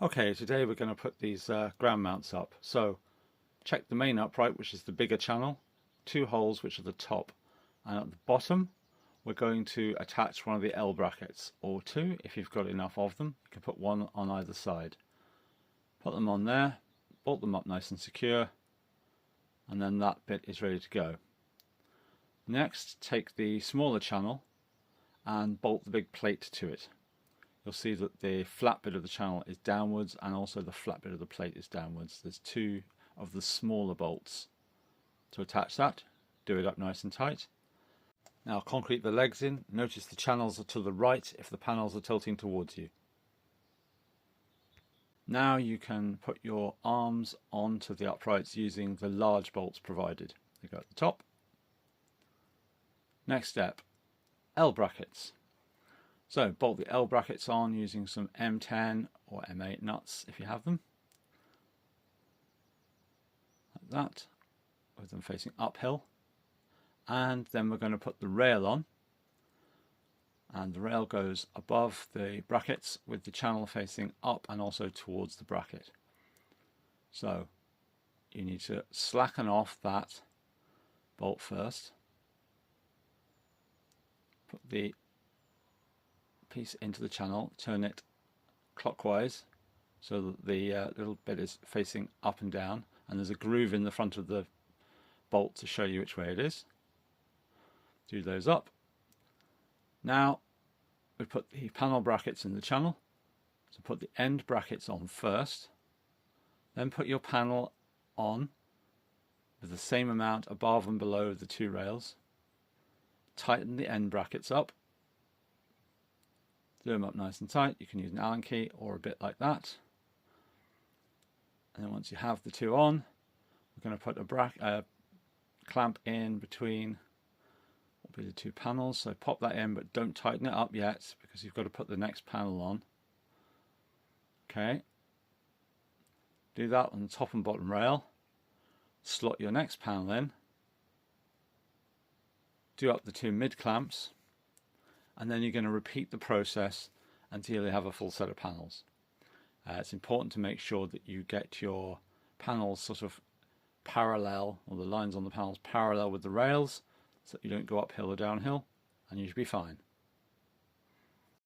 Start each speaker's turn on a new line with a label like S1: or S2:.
S1: Okay, today we're going to put these ground mounts up. So check the main upright, which is the bigger channel, two holes which are the top, and at the bottom we're going to attach one of the L brackets, or two if you've got enough of them. You can put one on either side. Put them on there, bolt them up nice and secure, and then that bit is ready to go. Next, take the smaller channel and bolt the big plate to it. You'll see that the flat bit of the channel is downwards and also the flat bit of the plate is downwards. There's two of the smaller bolts. To attach that, do it up nice and tight. Now concrete the legs in. Notice the channels are to the right if the panels are tilting towards you. Now you can put your arms onto the uprights using the large bolts provided. They go at the top. Next step, L brackets. So bolt the L brackets on using some M10 or M8 nuts if you have them. Like that, with them facing uphill. And then we're going to put the rail on. And the rail goes above the brackets with the channel facing up and also towards the bracket. So you need to slacken off that bolt first. Put the piece into the channel, turn it clockwise so that the little bit is facing up and down, and there's a groove in the front of the bolt to show you which way it is. Do those up. Now we put the panel brackets in the channel, so put the end brackets on first, then put your panel on with the same amount above and below the two rails. Tighten the end brackets up. Do them up nice and tight. You can use an Allen key or a bit like that. And then once you have the two on, we're going to put a clamp in between what will be the two panels. So pop that in, but don't tighten it up yet because you've got to put the next panel on. Okay. Do that on the top and bottom rail. Slot your next panel in. Do up the two mid clamps. And then you're going to repeat the process until you have a full set of panels. It's important to make sure that you get your panels sort of parallel, or the lines on the panels parallel with the rails, so that you don't go uphill or downhill, and you should be fine.